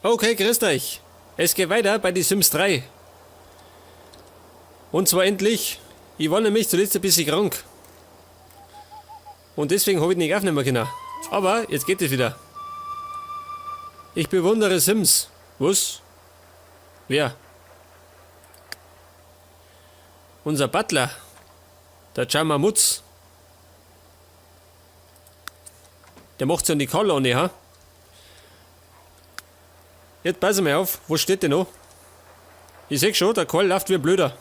Okay, grüßt euch. Es geht weiter bei die Sims 3. Und zwar endlich. Ich war nämlich zuletzt ein bisschen krank. Und deswegen habe ich nicht aufnehmen können. Aber jetzt geht es wieder. Ich bewundere Sims. Was? Wer? Unser Butler. Der Jamamutz. Der macht's an die Kolonne, ha? Jetzt pass mal auf, wo steht der noch? Ich seh schon, der Karl läuft wie ein Blöder.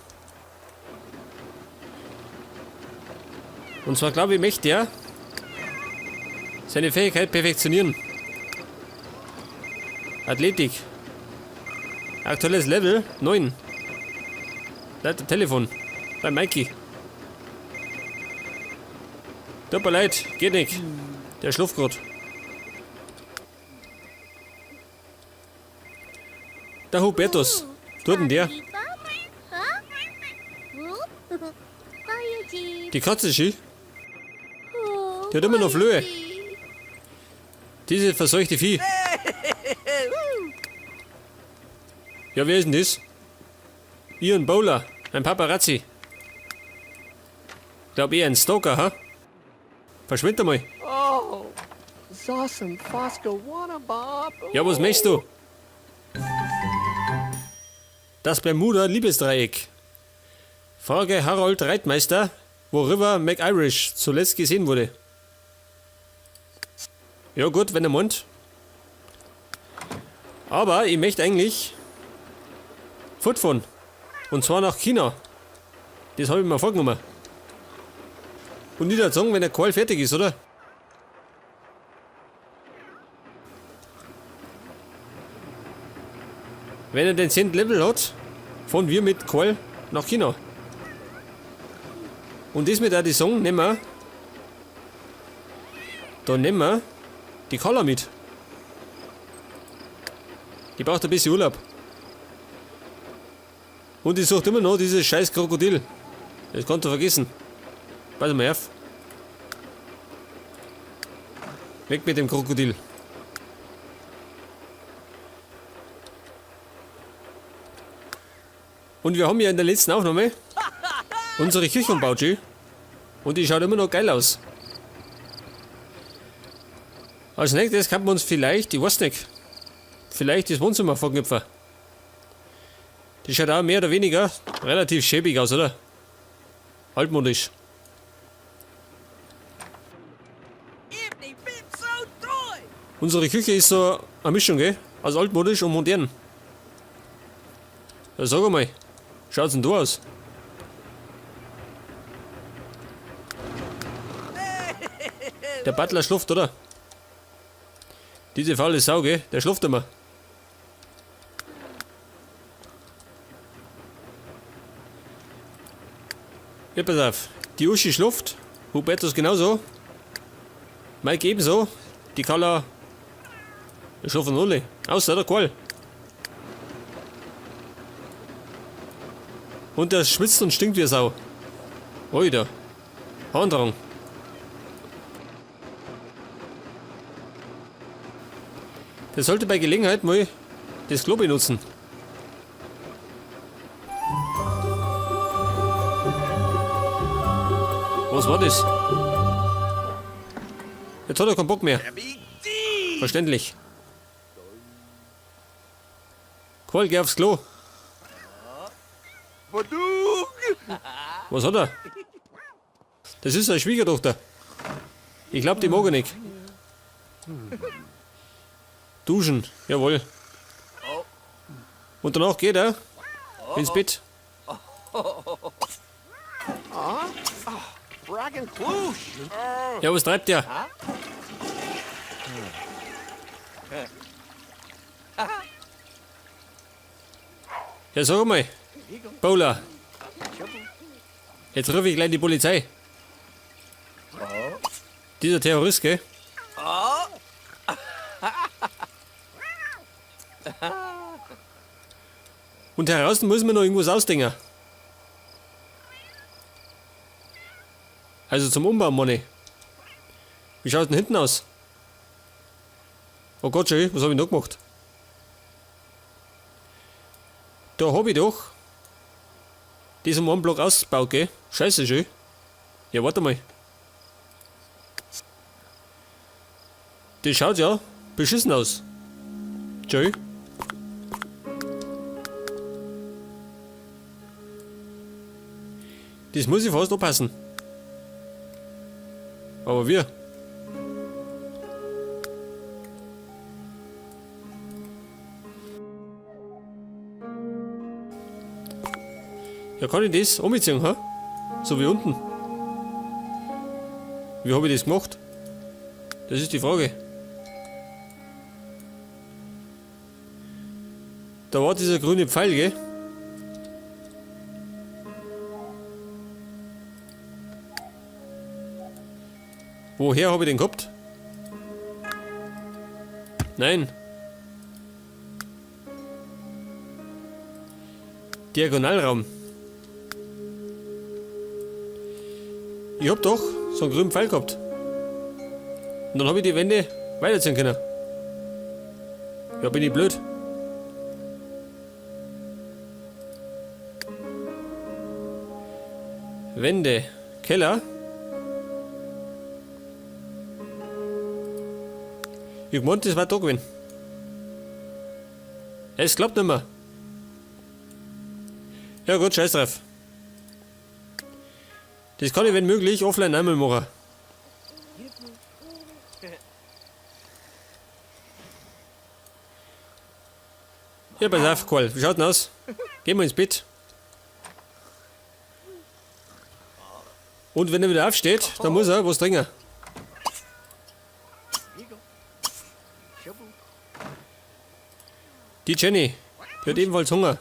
Und zwar glaube ich, möchte er seine Fähigkeit perfektionieren. Athletik. Aktuelles Level 9. Leiter Telefon. Bei Mikey. Tut mir leid, geht nicht. Der schläft grad. Der Hubertus. Tut denn der? Die Katze, Ski. Die hat immer noch Flöhe. Diese verseuchte Vieh. Ja, wer ist denn das? Ian Bowler, ein Paparazzi. Glaub ich, ein Stalker, ha? Verschwind einmal. Oh, Zossum Fosco Bob. Ja, was möchtest du? Das Bermuda-Liebesdreieck. Frage Harold Reitmeister, wo River McIrish zuletzt gesehen wurde. Ja gut, wenn er meint. Aber ich möchte eigentlich fortfahren. Und zwar nach China. Das habe ich mir vorgenommen. Und nicht sagen, wenn der Call fertig ist, oder? Wenn er den 10. Level hat, fahren wir mit Call nach China. Und das mit auch die Song nehmen wir. Da nehmen wir die Carla mit. Die braucht ein bisschen Urlaub. Und ich suche immer noch dieses scheiß Krokodil. Das kannst du vergessen. Pass mal auf. Weg mit dem Krokodil. Und wir haben ja in der letzten Aufnahme unsere Küche umbaut, G. Und die schaut immer noch geil aus. Als nächstes kann man uns vielleicht, ich weiß nicht, vielleicht das Wohnzimmer vorknüpfen. Die schaut auch mehr oder weniger relativ schäbig aus, oder? Altmodisch. Unsere Küche ist so eine Mischung, gell? Aus altmodisch und modern. Ja, sag mal, schaut's denn da aus? Der Butler schläft, oder? Diese faule Sau, gell? Der schläft immer. Ja, pass auf. Die Uschi schläft. Hubertus genauso. Mike ebenso. Die Carla. Wir schlafen alle. Außer der Karl. Und der schwitzt und stinkt wie Sau. Alter. Harndrang. Der sollte bei Gelegenheit mal das Klo benutzen. Was war das? Jetzt hat er keinen Bock mehr. Verständlich. Karl, geh aufs Klo. Was hat er? Das ist seine Schwiegertochter. Ich glaube, die mag er nicht. Duschen, jawohl. Und danach geht er ins Bett. Ja, was treibt der? Ja, sag mal, Bowler. Jetzt rufe ich gleich die Polizei. Dieser Terrorist, gell? Und heraus muss man noch irgendwas ausdenken. Also zum Umbauen, Manni. Wie schaut denn hinten aus? Oh Gott, schön, was habe ich noch gemacht? Da hab ich doch diesen einen Block ausgebaut, gell? Scheiße schön. Ja, warte mal. Das schaut ja beschissen aus. Schön. Das muss ich fast aufpassen. Aber wir. Ja, kann ich das umziehen, ha? So wie unten. Wie habe ich das gemacht? Das ist die Frage. Da war dieser grüne Pfeil, gell? Woher habe ich den gehabt? Nein. Diagonalraum. Ich hab doch so einen grünen Pfeil gehabt. Und dann habe ich die Wände weiterziehen können. Ja, bin ich blöd. Wände. Keller. Ich meinte, das war da gewesen. Es klappt nicht mehr. Ja gut, scheiß drauf. Das kann ich, wenn möglich, offline einmal machen. Ja, pass auf, Karl. Wie schaut denn aus? Gehen wir ins Bett. Und wenn er wieder aufsteht, dann muss er was trinken. Die Jenny, die hat ebenfalls Hunger.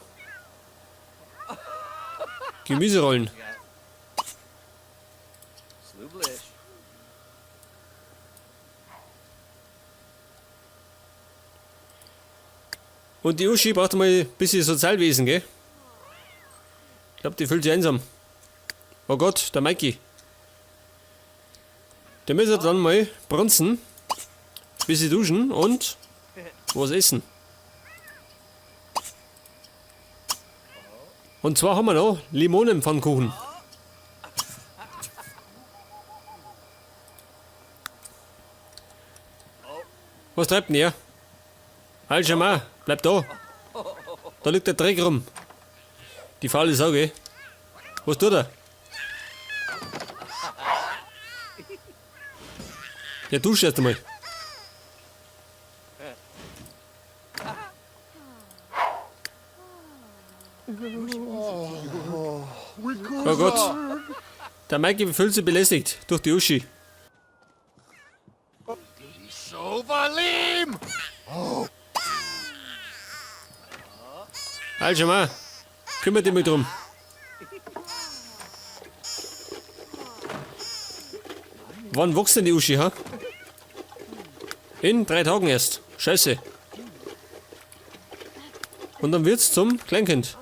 Gemüserollen. Und die Uschi braucht mal ein bisschen Sozialwesen, gell? Ich glaube, die fühlt sich einsam. Oh Gott, der Mikey. Der müsste dann mal brunzen, ein bisschen duschen und was essen. Und zwar haben wir noch Limonenpfannkuchen. Was treibt denn ihr? Al-Jamal, bleib da. Da liegt der Dreck rum. Die faule Sau, gell? Was tut er? Ja, dusch erst einmal. Oh Gott. Der Mikey fühlt sich belästigt durch die Uschi. So verlieben! Al-Jamal, kümmert dich mal drum. Wann wächst denn die Uschi, ha? In 3 Tagen erst. Scheiße. Und dann wird's zum Kleinkind.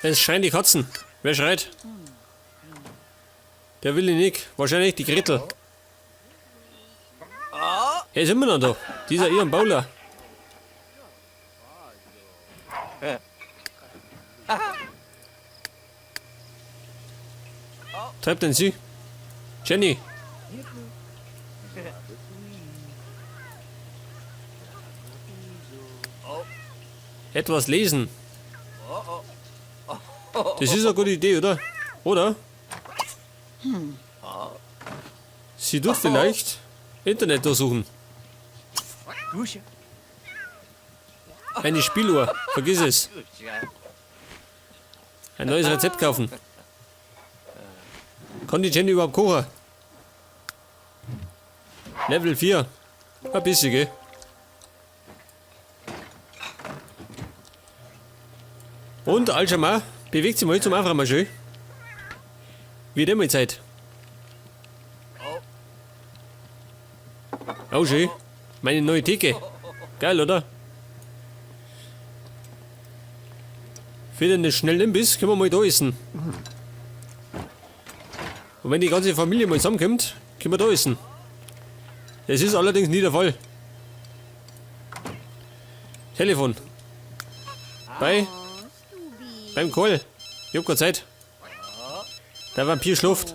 Es schreien die Katzen. Wer schreit? Der Willi Nick. Wahrscheinlich die Gretel. Er ist immer noch da. Dieser Ian Bauler. Treibt denn sie? Jenny. Etwas lesen. Das ist eine gute Idee, oder? Oder? Sie tut vielleicht Internet durchsuchen. Eine Spieluhr. Vergiss es. Ein neues Rezept kaufen. Kann die Jenny überhaupt kochen? Level 4. Ein bisschen, gell? Und Al-Jamal bewegt sich mal zum Aufräumen mal schön. Wie denn mal Zeit? Oh schön. Meine neue Theke. Geil, oder? Für den schnellen Imbiss können wir mal da essen. Und wenn die ganze Familie mal zusammenkommt, Können wir da essen? Es ist allerdings nie der Fall. Telefon. Beim Kohl. Ich hab keine Zeit. Der Vampir schläft.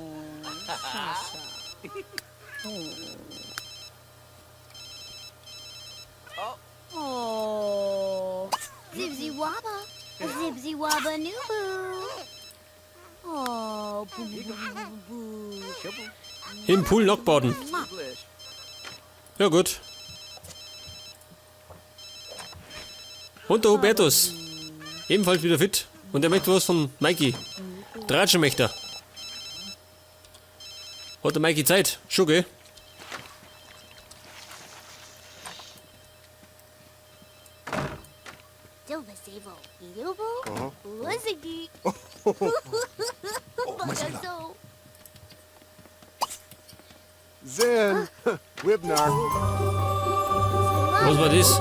Oh. Zibzy wabba. Zibzy wabba nubu. Oh, boo boo boo boo. Im Pool Knockbaden. Ja gut. Und der Hubertus. Ebenfalls wieder fit. Und er möchte was von Mikey. Tratschen möchte er. Hat der Mikey Zeit? Schon, gell? Silver Ilubo. Wazigi. Bagazo. Zen, Wibnar, Was war das?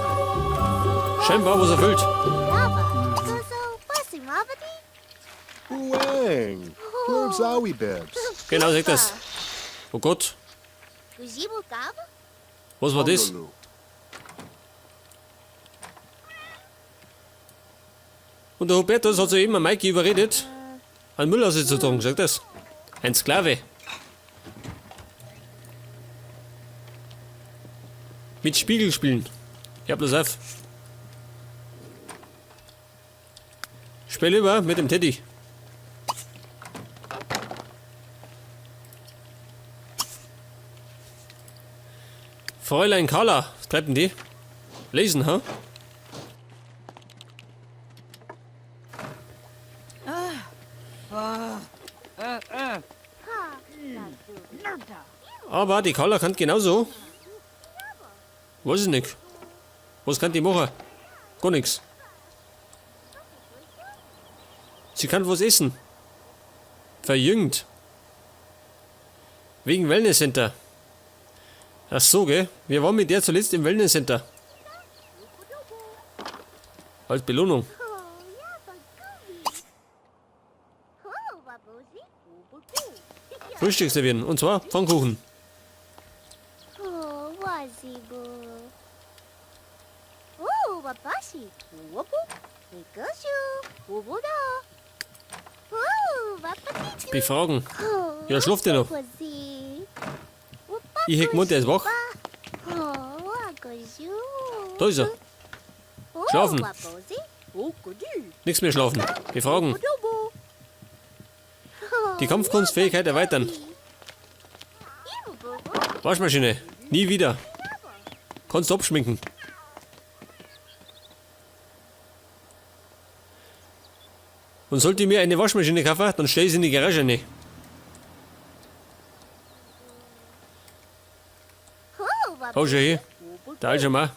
Scheinbar was erfüllt. Lava. Gozo. Basimabadi. Uang, Zawi Bibs, Genau, sag das. Oh Gott, Gujibu Gaba. was war das? Honolulu. Und der Hubertus hat soeben Mikey überredet, einen Müll auszutragen, sag das. Ein Sklave. Mit Spiegel spielen. Ja, bloß auf. Spiel über mit dem Teddy. Fräulein Carla, was treibt denn die? Lesen, ha? Aber die Carla kann genauso. Weiß ich nicht. Was kann die machen? Gar nichts. Sie kann was essen. Verjüngt. Wegen Wellnesscenter. Ach so, gell? Wir waren mit der zuletzt im Wellnesscenter. Als Belohnung. Oh, Babuzi. Ubuku. Frühstück servieren. Und zwar Pfannkuchen. Oh, Wazibu. Oh, Babashi. Ubuku. Nikoshu. Ubuda. Oh, Babatichu. Befragen. Oh, Ja, schlaft ihr noch? Ich hätte gemeint, er ist wach. Da ist er. Schlafen. Nichts mehr schlafen. Befragen. Die Kampfkunstfähigkeit erweitern. Waschmaschine. Nie wieder. Kannst du abschminken. Und sollte ich mir eine Waschmaschine kaufen, dann stelle ich sie in die Garage rein. Hau schon hier. Da ist schon mal.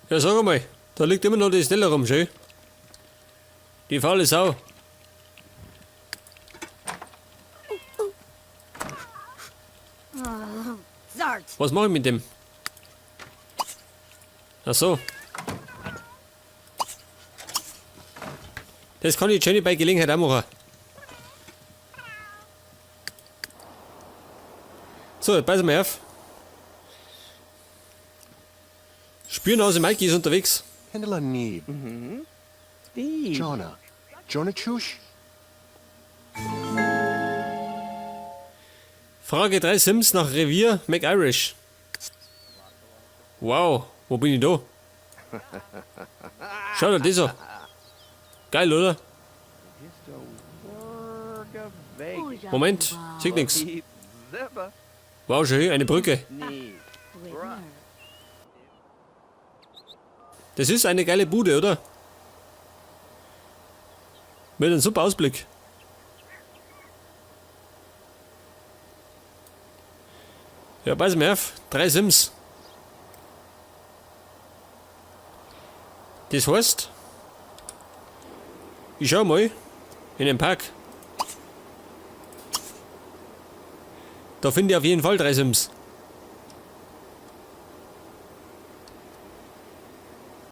Ja, sag mal, da liegt immer noch das Teller rum, schön. Die faule Sau. Was mache ich mit dem? Ach so. Das kann ich Jenny bei Gelegenheit auch machen. So, jetzt passen wir auf. Spürnase Mikey ist unterwegs. Hendela Neeb, Jonah, Jonah Chush, Frage 3 Sims nach Revier McIrish. Wow, wo bin ich da? Schau dir das an. Geil, oder? Moment, sieht nix. Wow, schön, eine Brücke. Das ist eine geile Bude, oder? Mit einem super Ausblick. Ja, pass mir auf. 3 Sims. Das heißt, ich schau mal in den Park. Da finde ich auf jeden Fall 3 Sims.